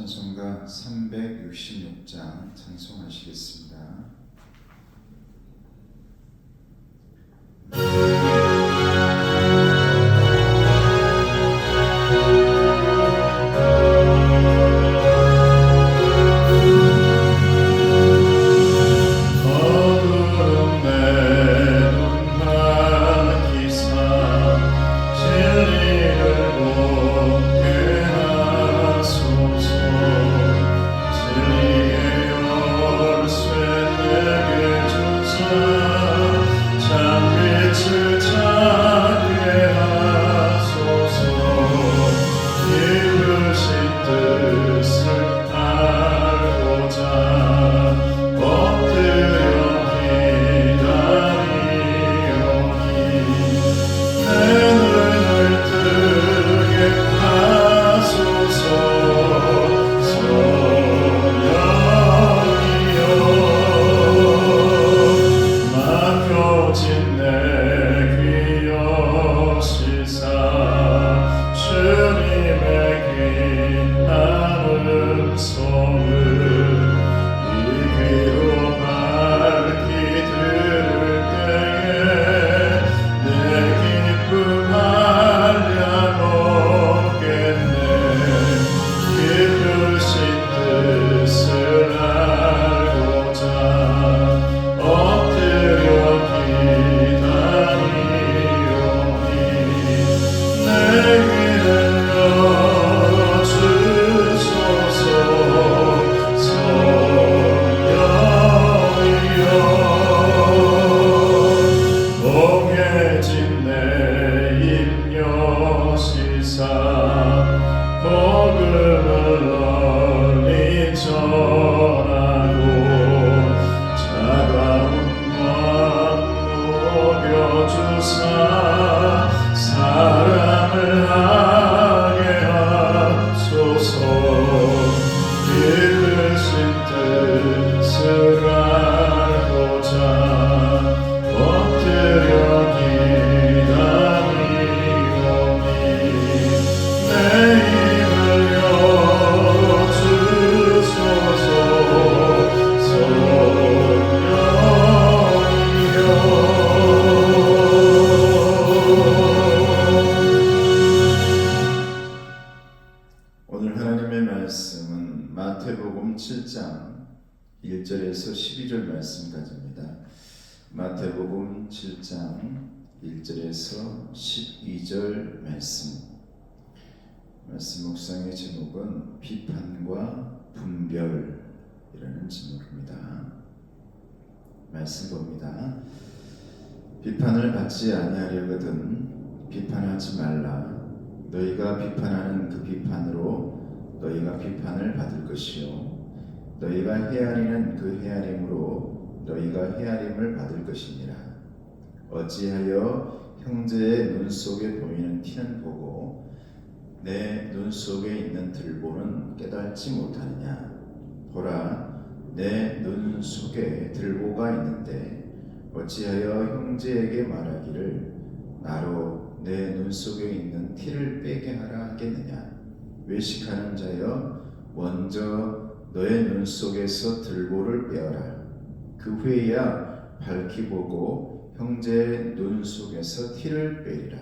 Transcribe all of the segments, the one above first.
찬송가 366장 찬송하시겠습니다. 오늘 하나님의 말씀은 마태복음 7장 1절에서 12절 말씀까지입니다. 마태복음 7장 1절에서 12절 말씀 묵상의 제목은 비판과 분별이라는 제목입니다. 말씀 봅니다. 비판을 받지 아니하려거든 비판하지 말라. 너희가 비판하는 그 비판으로 너희가 비판을 받을 것이요 너희가 헤아리는 그 헤아림으로 너희가 헤아림을 받을 것이니라. 어찌하여 형제의 눈 속에 보이는 티는 보고 내 눈 속에 있는 들보는 깨닫지 못하느냐. 보라, 내 눈 속에 들보가 있는데 어찌하여 형제에게 말하기를 나로 내 눈 속에 있는 티를 빼게 하라 하겠느냐. 외식하는 자여, 먼저 너의 눈 속에서 들보를 빼어라. 그 후에야 밝히 보고 형제의 눈 속에서 티를 빼리라.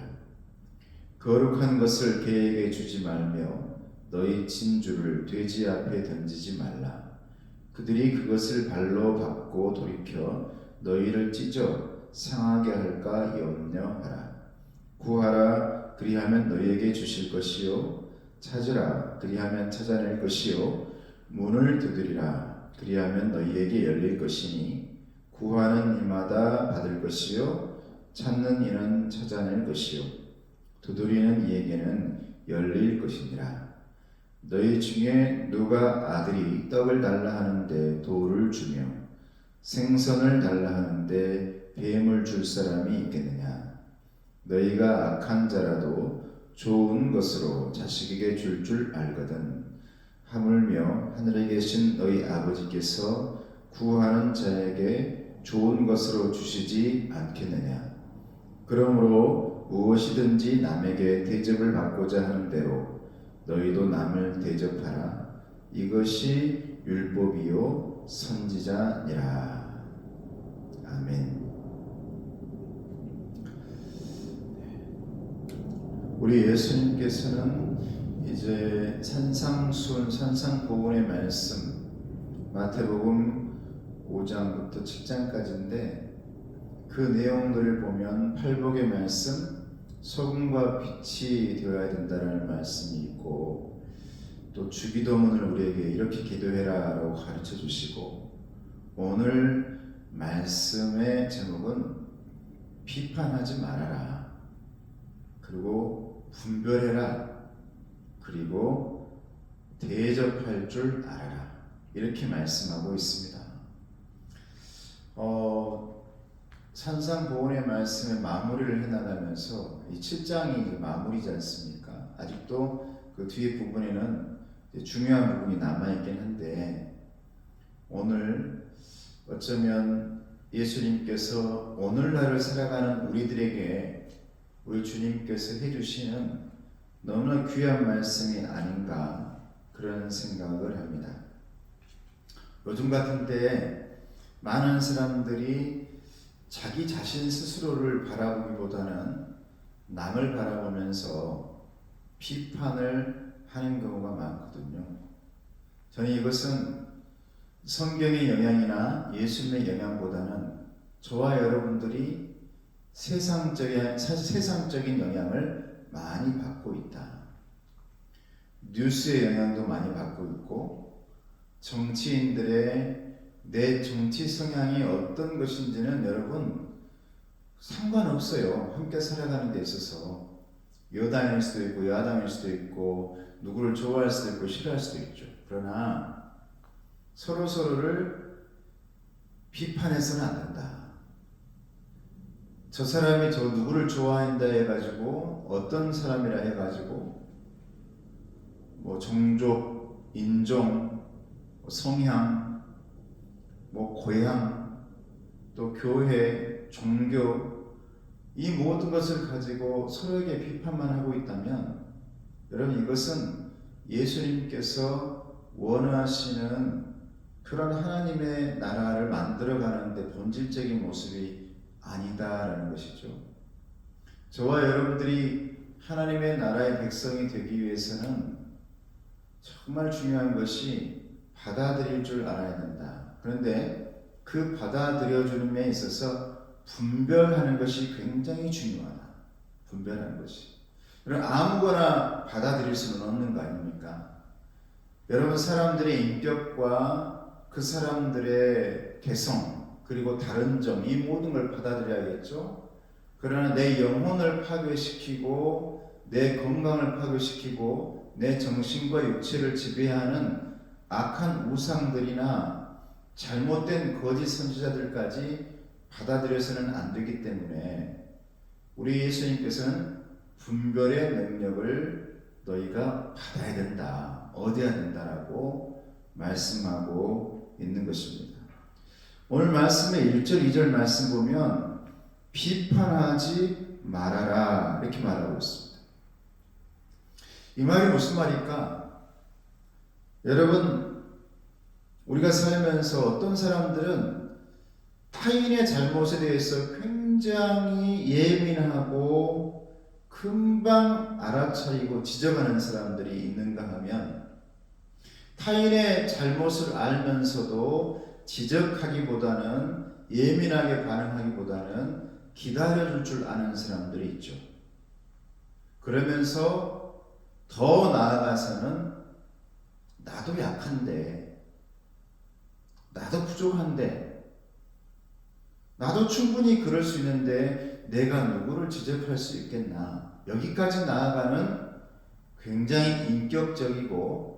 거룩한 것을 개에게 주지 말며 너희 진주를 돼지 앞에 던지지 말라. 그들이 그것을 발로 밟고 돌이켜 너희를 찢어 상하게 할까 염려하라. 구하라, 그리하면 너희에게 주실 것이요 찾으라, 그리하면 찾아낼 것이요 문을 두드리라, 그리하면 너희에게 열릴 것이니 구하는 이마다 받을 것이요 찾는 이는 찾아낼 것이요 두드리는 이에게는 열릴 것이니라. 너희 중에 누가 아들이 떡을 달라 하는데 돌을 주며 생선을 달라 하는데 뱀을 줄 사람이 있겠느냐. 너희가 악한 자라도 좋은 것으로 자식에게 줄 알거든 하물며 하늘에 계신 너희 아버지께서 구하는 자에게 좋은 것으로 주시지 않겠느냐. 그러므로 무엇이든지 남에게 대접을 받고자 하는 대로 너희도 남을 대접하라. 이것이 율법이요 선지자니라. 아멘. 우리 예수님께서는 이제 산상수훈 산상보훈의 말씀 마태복음 5장부터 7장까지인데 그 내용들을 보면 팔복의 말씀 소금과 빛이 되어야 된다는 말씀이 있고 또 주기도문을 우리에게 이렇게 기도해라 라고 가르쳐 주시고 오늘 말씀의 제목은 비판하지 말아라 그리고 분별해라 그리고 대접할 줄 알아라 이렇게 말씀하고 있습니다. 산상보훈의 말씀의 마무리를 해나가면서 이 7장이 마무리지 않습니까? 아직도 그 뒤에 부분에는 중요한 부분이 남아있긴 한데 오늘 어쩌면 예수님께서 오늘날을 살아가는 우리들에게 우리 주님께서 해주시는 너무나 귀한 말씀이 아닌가 그런 생각을 합니다. 요즘 같은 때에 많은 사람들이 자기 자신 스스로를 바라보기보다는 남을 바라보면서 비판을 하는 경우가 많거든요. 저는 이것은 성경의 영향이나 예수님의 영향보다는 저와 여러분들이 세상적인 영향을 많이 받고 있다. 뉴스의 영향도 많이 받고 있고 정치인들의 내 정치 성향이 어떤 것인지는 여러분 상관없어요. 함께 살아가는 데 있어서 여당일 수도 있고 야당일 수도 있고 누구를 좋아할 수도 있고 싫어할 수도 있죠. 그러나 서로를 비판해서는 안 된다. 저 사람이 저 누구를 좋아한다 해가지고 어떤 사람이라 해가지고 뭐 종족, 인종, 성향, 뭐 고향, 또 교회, 종교 이 모든 것을 가지고 서로에게 비판만 하고 있다면 여러분 이것은 예수님께서 원하시는 그런 하나님의 나라를 만들어가는데 본질적인 모습이 아니다라는 것이죠. 저와 여러분들이 하나님의 나라의 백성이 되기 위해서는 정말 중요한 것이 받아들일 줄 알아야 된다. 그런데 그 받아들여주는 데 있어서 분별하는 것이 굉장히 중요하다. 분별하는 것이. 그럼 아무거나 받아들일 수는 없는 거 아닙니까? 여러분 사람들의 인격과 그 사람들의 개성 그리고 다른 점 이 모든 걸 받아들여야겠죠. 그러나 내 영혼을 파괴시키고 내 건강을 파괴시키고 내 정신과 육체를 지배하는 악한 우상들이나 잘못된 거짓 선지자들까지 받아들여서는 안 되기 때문에 우리 예수님께서는 분별의 능력을 너희가 받아야 된다, 얻어야 된다라고 말씀하고 있는 것입니다. 오늘 말씀의 1절, 2절 말씀 보면 비판하지 말아라 이렇게 말하고 있습니다. 이 말이 무슨 말일까? 여러분 우리가 살면서 어떤 사람들은 타인의 잘못에 대해서 굉장히 예민하고 금방 알아차리고 지적하는 사람들이 있는가 하면 타인의 잘못을 알면서도 지적하기보다는 예민하게 반응하기보다는 기다려줄 줄 아는 사람들이 있죠. 그러면서 더 나아가서는 나도 약한데 나도 부족한데 나도 충분히 그럴 수 있는데 내가 누구를 지적할 수 있겠나 여기까지 나아가는 굉장히 인격적이고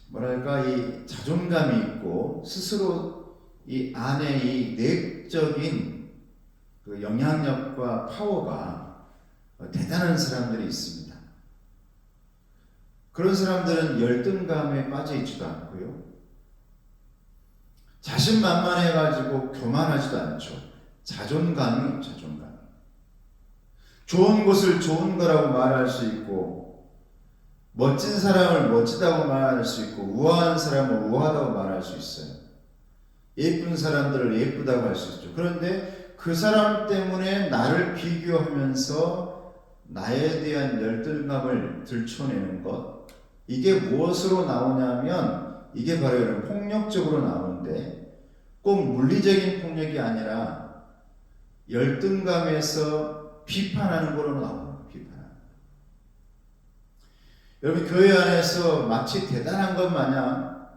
뭐랄까 이 자존감이 있고 스스로 이 안에 이 내적인 그 영향력과 파워가 대단한 사람들이 있습니다. 그런 사람들은 열등감에 빠져 있지도 않고요. 자신만만해가지고 교만하지도 않죠. 자존감이 좋은 것을 좋은 거라고 말할 수 있고 멋진 사람을 멋지다고 말할 수 있고 우아한 사람을 우아하다고 말할 수 있어요. 예쁜 사람들을 예쁘다고 할 수 있죠. 그런데 그 사람 때문에 나를 비교하면서 나에 대한 열등감을 들춰내는 것, 이게 무엇으로 나오냐면 이게 바로 이런 폭력적으로 나오는데 꼭 물리적인 폭력이 아니라 열등감에서 비판하는 거로 나옵니다. 비판하는. 여러분 교회 안에서 마치 대단한 것 마냥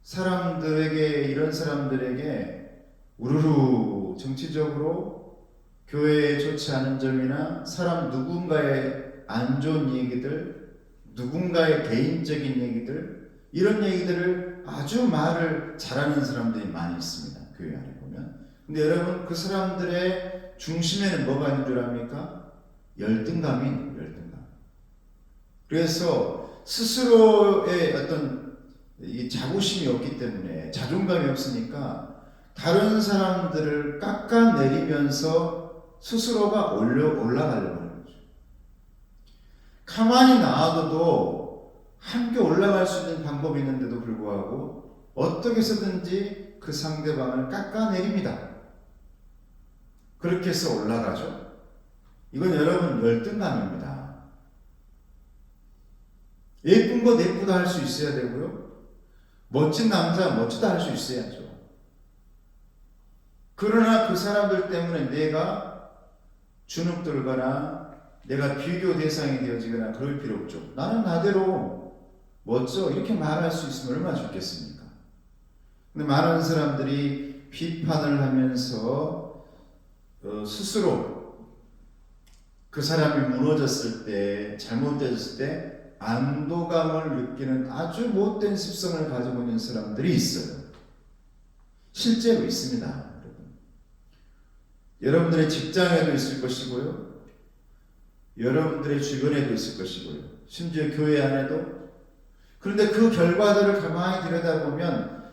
사람들에게 이런 사람들에게 우르르 정치적으로 교회에 좋지 않은 점이나 사람 누군가의 안 좋은 얘기들, 누군가의 개인적인 얘기들 이런 얘기들을 아주 말을 잘하는 사람들이 많이 있습니다. 교회 안에 보면. 근데 여러분 그 사람들의 중심에는 뭐가 있는 줄 압니까? 열등감이 있는 거예요. 열등감. 그래서 스스로의 어떤 이 자부심이 없기 때문에 자존감이 없으니까 다른 사람들을 깎아내리면서 스스로가 올라가려고 하는 거죠. 가만히 놔둬도 함께 올라갈 수 있는 방법이 있는데도 불구하고 어떻게 해서든지 그 상대방을 깎아내립니다. 그렇게 해서 올라가죠. 이건 여러분 열등감입니다. 예쁜 것 예쁘다 할 수 있어야 되고요. 멋진 남자 멋지다 할 수 있어야죠. 그러나 그 사람들 때문에 내가 주눅들거나 내가 비교 대상이 되어지거나 그럴 필요 없죠. 나는 나대로 멋져 이렇게 말할 수 있으면 얼마나 좋겠습니까? 근데 많은 사람들이 비판을 하면서 스스로 그 사람이 무너졌을 때 잘못되었을 때 안도감을 느끼는 아주 못된 습성을 가지고 있는 사람들이 있어요. 실제로 있습니다. 여러분. 여러분들의 직장에도 있을 것이고요. 여러분들의 주변에도 있을 것이고요. 심지어 교회 안에도. 그런데 그 결과들을 가만히 들여다보면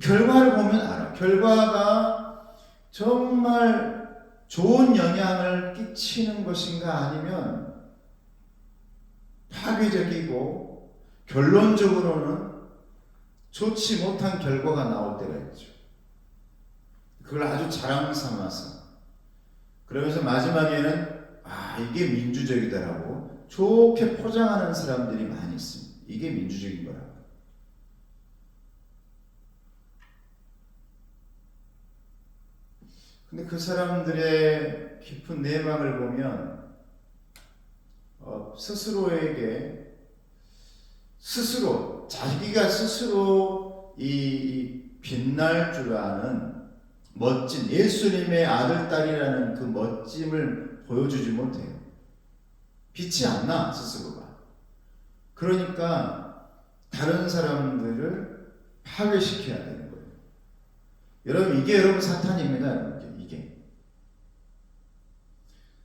결과를 보면 알아. 결과가 정말 좋은 영향을 끼치는 것인가 아니면 파괴적이고 결론적으로는 좋지 못한 결과가 나올 때가 있죠. 그걸 아주 자랑 삼아서 그러면서 마지막에는 이게 민주적이다라고 좋게 포장하는 사람들이 많이 있습니다. 이게 민주적인 거라고. 근데 그 사람들의 깊은 내막을 보면 스스로에게 자기가 스스로 이 빛날 줄 아는 멋진 예수님의 아들 딸이라는 그 멋짐을 보여주지 못해요. 빛이 안 나 스스로가. 그러니까 다른 사람들을 파괴시켜야 되는 거예요. 여러분 이게 여러분 사탄입니다. 이게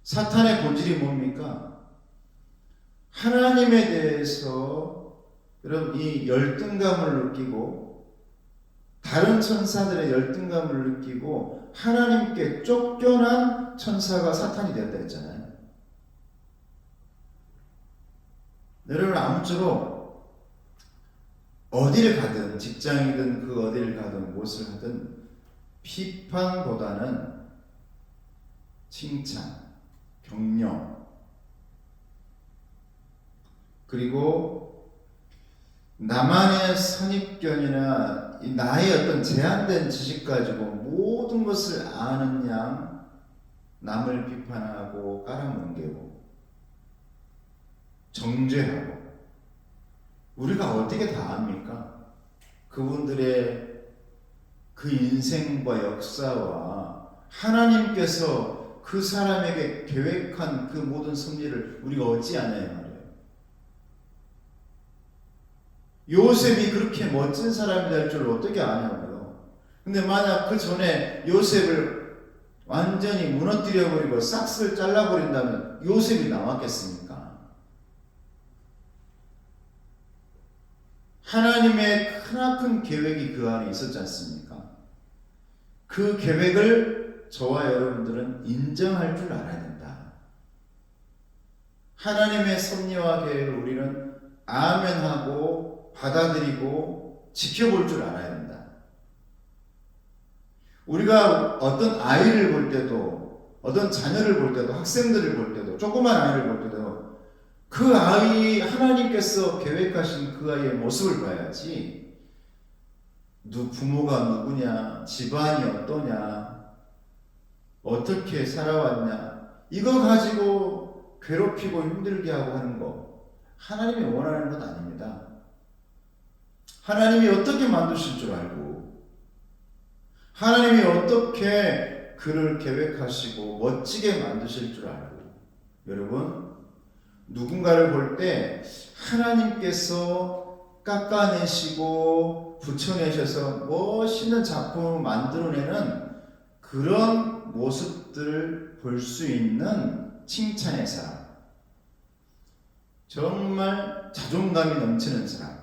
사탄의 본질이 뭡니까? 하나님에 대해서 여러분 이 열등감을 느끼고 다른 천사들의 열등감을 느끼고 하나님께 쫓겨난 천사가 사탄이 되었다 했잖아요. 여러분 아무쪼록 어디를 가든 직장이든 그 어디를 가든 무엇을 하든 비판보다는 칭찬, 격려 그리고 나만의 선입견이나 나의 어떤 제한된 지식 가지고 모든 것을 아는 양 남을 비판하고 깔아뭉개고 정죄하고 우리가 어떻게 다 압니까? 그분들의 그 인생과 역사와 하나님께서 그 사람에게 계획한 그 모든 섭리를 우리가 어찌 아냐요? 요셉이 그렇게 멋진 사람이 될 줄 어떻게 아냐고요. 근데 만약 그 전에 요셉을 완전히 무너뜨려버리고 싹쓸 잘라버린다면 요셉이 나왔겠습니까? 하나님의 크나큰 계획이 그 안에 있었지 않습니까? 그 계획을 저와 여러분들은 인정할 줄 알아야 된다. 하나님의 섭리와 계획을 우리는 아멘하고 받아들이고 지켜볼 줄 알아야 된다. 우리가 어떤 아이를 볼 때도, 어떤 자녀를 볼 때도, 학생들을 볼 때도, 조그만 아이를 볼 때도 그 아이, 하나님께서 계획하신 그 아이의 모습을 봐야지, 부모가 누구냐, 집안이 어떠냐, 어떻게 살아왔냐, 이거 가지고 괴롭히고 힘들게 하고 하는 거 하나님이 원하는 건 아닙니다. 하나님이 어떻게 만드실 줄 알고, 하나님이 어떻게 그를 계획하시고 멋지게 만드실 줄 알고, 여러분, 누군가를 볼 때 하나님께서 깎아내시고 붙여내셔서 멋있는 작품을 만들어내는 그런 모습들을 볼 수 있는 칭찬의 사람, 정말 자존감이 넘치는 사람,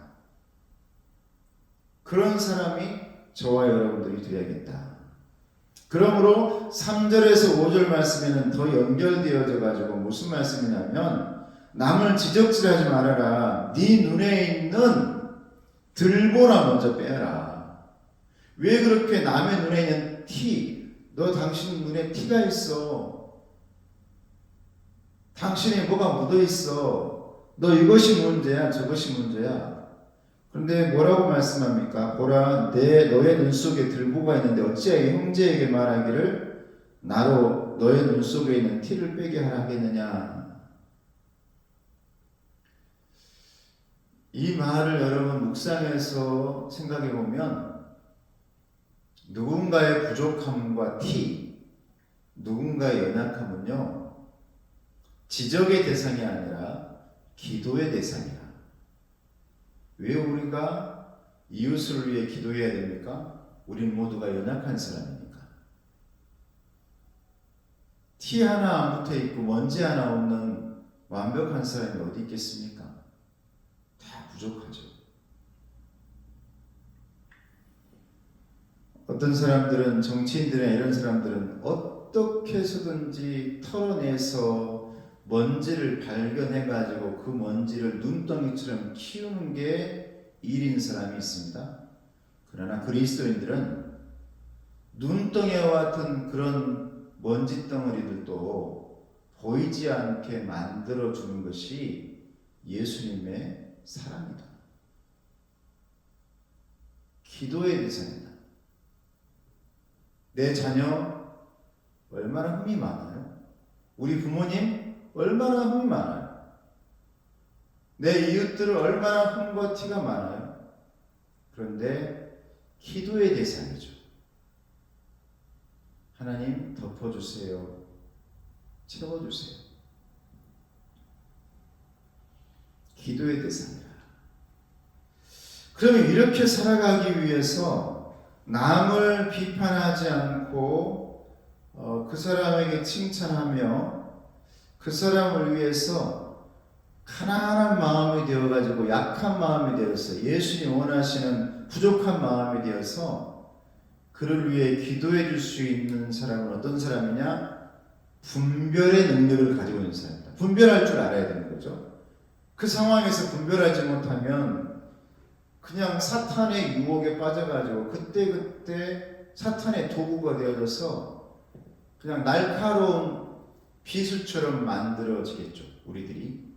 그런 사람이 저와 여러분들이 되어야겠다. 그러므로 3절에서 5절 말씀에는 더 연결되어져 가지고 무슨 말씀이냐면, 남을 지적질하지 말아라. 네 눈에 있는 들보나 먼저 빼라. 왜 그렇게 남의 눈에 있는 너 당신 눈에 티가 있어. 당신에 뭐가 묻어 있어. 너 이것이 문제야, 저것이 문제야. 그런데 뭐라고 말씀합니까? 보라, 너의 눈 속에 들보가 있는데 어찌하여 형제에게 말하기를 나로 너의 눈 속에 있는 티를 빼게 하라 하겠느냐. 이 말을 여러분 묵상해서 생각해 보면, 누군가의 부족함과 누군가의 연약함은요, 지적의 대상이 아니라 기도의 대상이라. 왜 우리가 이웃을 위해 기도해야 됩니까? 우린 모두가 연약한 사람이니까. 티 하나 안 붙어 있고 먼지 하나 없는 완벽한 사람이 어디 있겠습니까? 다 부족하죠. 어떤 사람들은, 정치인들이나 이런 사람들은 어떻게 해서든지 털어내서 먼지를 발견해가지고 그 먼지를 눈덩이처럼 키우는 게 일인 사람이 있습니다. 그러나 그리스도인들은 눈덩이와 같은 그런 먼지 덩어리들도 보이지 않게 만들어주는 것이 예수님의 사랑이다. 기도의 대상이다. 내 자녀 얼마나 흠이 많아요? 우리 부모님 얼마나 흠이 많아요? 내 이웃들은 얼마나 흠과 티가 많아요? 그런데 기도의 대상이죠. 하나님 덮어주세요. 채워주세요. 기도의 대상이라. 그러면 이렇게 살아가기 위해서 남을 비판하지 않고 그 사람에게 칭찬하며 그 사람을 위해서 가난한 마음이 되어가지고 약한 마음이 되어서 예수님 원하시는 부족한 마음이 되어서 그를 위해 기도해 줄 수 있는 사람은 어떤 사람이냐? 분별의 능력을 가지고 있는 사람이다. 분별할 줄 알아야 되는 거죠. 그 상황에서 분별하지 못하면 그냥 사탄의 유혹에 빠져가지고 그때그때 사탄의 도구가 되어져서 그냥 날카로운 비수처럼 만들어지겠죠, 우리들이.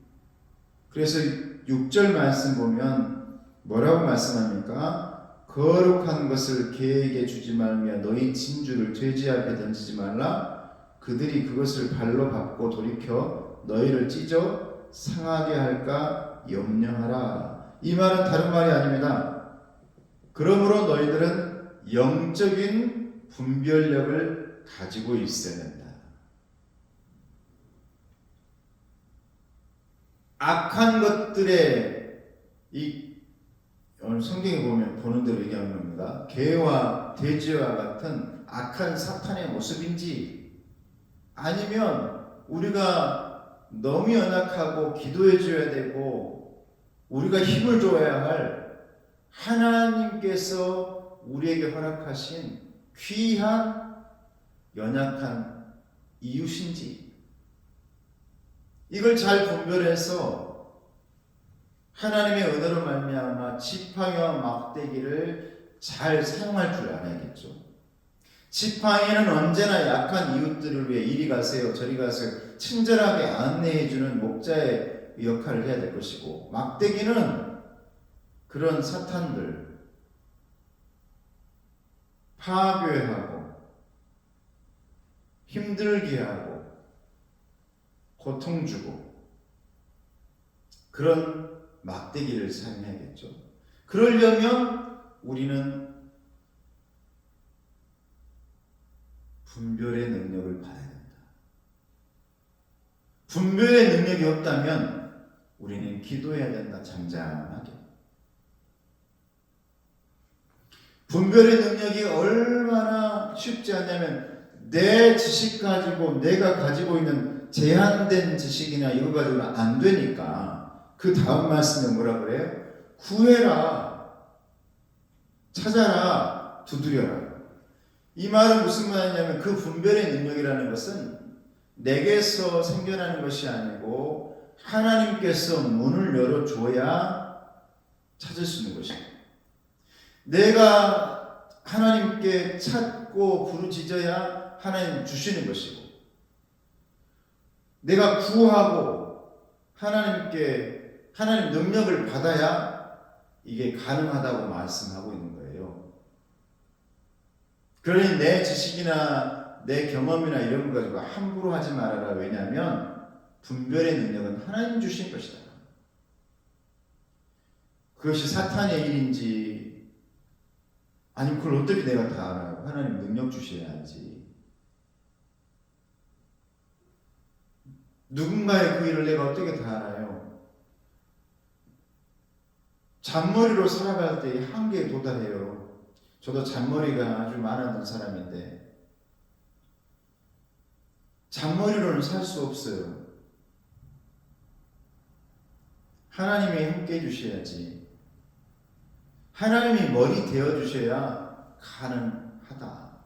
그래서 6절 말씀 보면 뭐라고 말씀합니까? 거룩한 것을 개에게 주지 말며 너희 진주를 돼지 앞에 던지지 말라. 그들이 그것을 발로 밟고 돌이켜 너희를 찢어 상하게 할까 염려하라. 이 말은 다른 말이 아닙니다. 그러므로 너희들은 영적인 분별력을 가지고 있어야 된다. 악한 것들의 오늘 성경에 보는 대로 얘기하는 겁니다. 개와 돼지와 같은 악한 사탄의 모습인지, 아니면 우리가 너무 연약하고 기도해 줘야 되고 우리가 힘을 줘야 할 하나님께서 우리에게 허락하신 귀한 연약한 이웃인지, 이걸 잘 분별해서 하나님의 은혜로 말미암아 지팡이와 막대기를 잘 사용할 줄 알아야겠죠. 지팡이는 언제나 약한 이웃들을 위해 이리 가세요 저리 가세요 친절하게 안내해주는 목자의 역할을 해야 될 것이고, 막대기는 그런 사탄들 파괴하고 힘들게 하고 고통 주고 그런 막대기를 사용해야겠죠. 그러려면 우리는 분별의 능력을 받아야 된다. 분별의 능력이 없다면 우리는 기도해야 된다. 잠잠하게. 분별의 능력이 얼마나 쉽지 않냐면, 내 지식 가지고 내가 가지고 있는 제한된 지식이나 이거 가지고는 안 되니까 그 다음 말씀에 뭐라 그래요? 구해라, 찾아라, 두드려라. 이 말은 무슨 말이냐면, 그 분별의 능력이라는 것은 내게서 생겨나는 것이 아니고 하나님께서 문을 열어줘야 찾을 수 있는 것입니다. 내가 하나님께 찾고 부르짖어야 하나님 주시는 것이고, 내가 구하고 하나님께 하나님 능력을 받아야 이게 가능하다고 말씀하고 있는 거예요. 그러니 내 지식이나 내 경험이나 이런 거 가지고 함부로 하지 말아라. 왜냐하면 분별의 능력은 하나님 주신 것이다. 그것이 사탄의 일인지 아니면 그걸 어떻게 내가 다 알아요? 하나님 능력 주셔야지. 누군가의 그 일을 내가 어떻게 다 알아요? 잔머리로 살아갈 때 한계에 도달해요. 저도 잔머리가 아주 많았던 사람인데 잔머리로는 살 수 없어요. 하나님이 함께 해주셔야지. 하나님이 머리 되어주셔야 가능하다.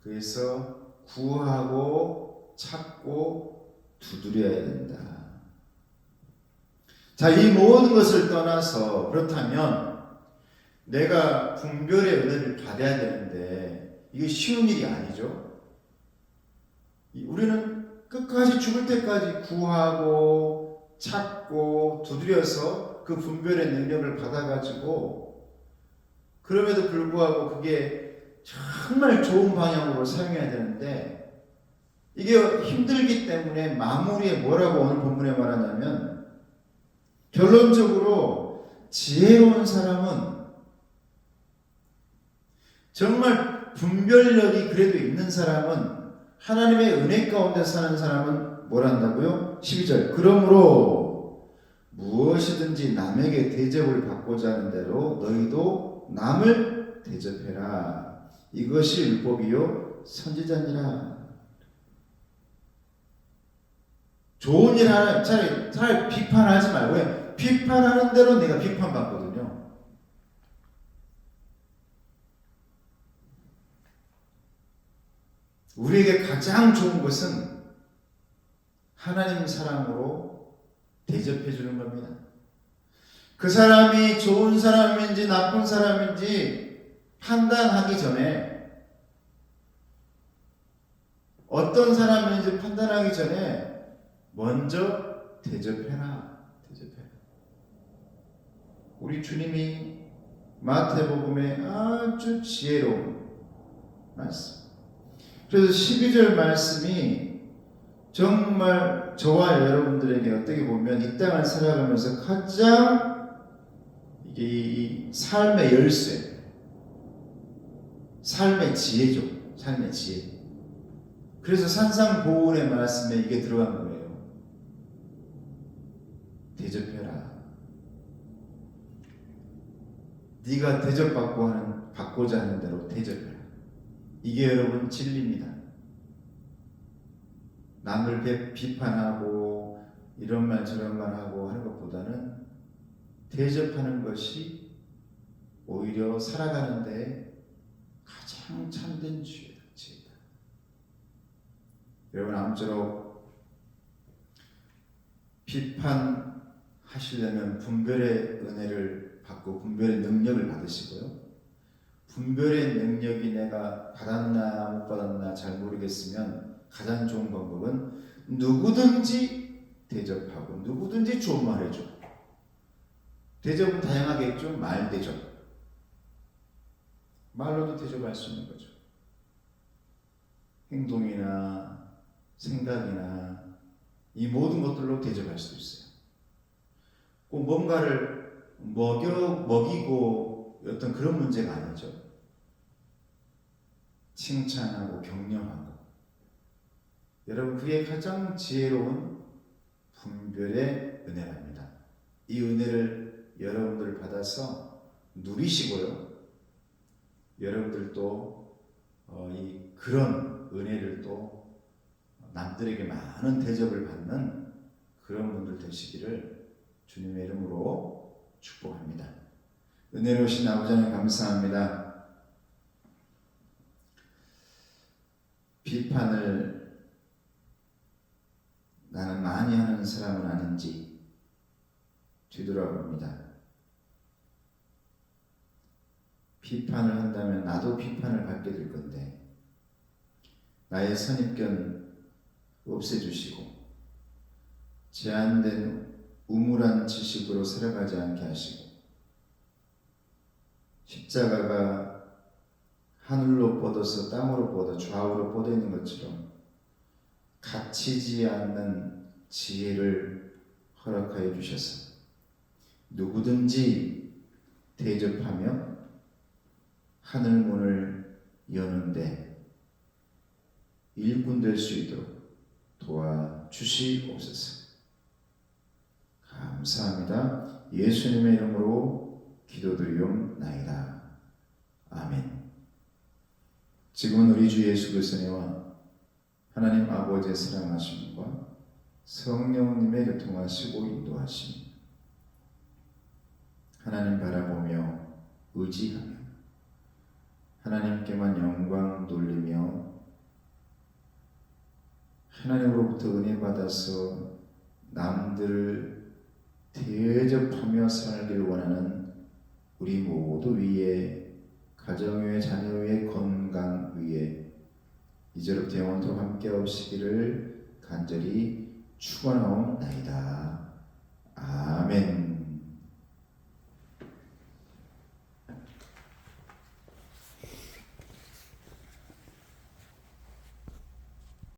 그래서 구하고 찾고 두드려야 된다. 자, 이 모든 것을 떠나서, 그렇다면 내가 분별의 은혜를 받아야 되는데 이게 쉬운 일이 아니죠. 우리는 끝까지 죽을 때까지 구하고 찾고 두드려서 그 분별의 능력을 받아가지고, 그럼에도 불구하고 그게 정말 좋은 방향으로 사용해야 되는데 이게 힘들기 때문에 마무리에 뭐라고 오늘 본문에 말하냐면, 결론적으로 지혜로운 사람은, 정말 분별력이 그래도 있는 사람은, 하나님의 은혜 가운데 사는 사람은 뭘 한다고요? 12절. 그러므로 무엇이든지 남에게 대접을 받고자 하는 대로 너희도 남을 대접해라. 이것이 율법이요 선지자니라. 좋은 일 하는, 차라리 비판하지 말고, 왜? 비판하는 대로 내가 비판받거든요. 우리에게 가장 좋은 것은 하나님 사랑으로 대접해 주는 겁니다. 그 사람이 좋은 사람인지 나쁜 사람인지 판단하기 전에, 어떤 사람인지 판단하기 전에 먼저 대접해라. 대접해라. 우리 주님이 마태복음에 아주 지혜로운 말씀. 그래서 12절 말씀이 정말 저와 여러분들에게 어떻게 보면 이 땅을 살아가면서 가장 이게 이 삶의 열쇠, 삶의 지혜죠. 삶의 지혜. 그래서 산상보훈의 말씀에 이게 들어간 거예요. 대접해라. 네가 받고자 하는 대로 대접해라. 이게 여러분 진리입니다. 남을 비판하고 이런 말 저런 말 하고 하는 것보다는 대접하는 것이 오히려 살아가는데 가장 참된 지혜다. 여러분, 아무쪼록 비판하는 하시려면 분별의 은혜를 받고 분별의 능력을 받으시고요. 분별의 능력이 내가 받았나 못 받았나 잘 모르겠으면 가장 좋은 방법은 누구든지 대접하고 누구든지 좋은 말 해줘. 대접은 다양하게 했죠. 말 대접. 말로도 대접할 수 있는 거죠. 행동이나 생각이나 이 모든 것들로 대접할 수도 있어요. 꼭 뭔가를 먹이고 어떤 그런 문제가 아니죠. 칭찬하고 격려하고. 여러분, 그게 가장 지혜로운 분별의 은혜랍니다. 이 은혜를 여러분들 받아서 누리시고요. 여러분들도 그런 은혜를 또 남들에게 많은 대접을 받는 그런 분들 되시기를 주님의 이름으로 축복합니다. 은혜로우신 아버지 하나님 감사합니다. 비판을 나는 많이 하는 사람은 아닌지 뒤돌아봅니다. 비판을 한다면 나도 비판을 받게 될 건데 나의 선입견 없애주시고 제한된 우물한 지식으로 살아가지 않게 하시고 십자가가 하늘로 뻗어서 땅으로 뻗어 좌우로 뻗어 있는 것처럼 갇히지 않는 지혜를 허락하여 주셔서 누구든지 대접하며 하늘문을 여는데 일꾼 될 수 있도록 도와주시옵소서. 감사합니다. 예수님의 이름으로 기도드리옵나이다. 아멘. 지금은 우리 주 예수 그리스도와 하나님 아버지의 사랑하심과 성령님의 교통하시고 인도하심, 하나님 바라보며 의지하며 하나님께만 영광 돌리며 하나님으로부터 은혜 받아서 남들을 대접하며 살기를 원하는 우리 모두 위에, 가정 위에, 자녀 위에, 건강 위에 이제로부터 영원토록 함께 하시기를 간절히 축원하옵나이다. 아멘.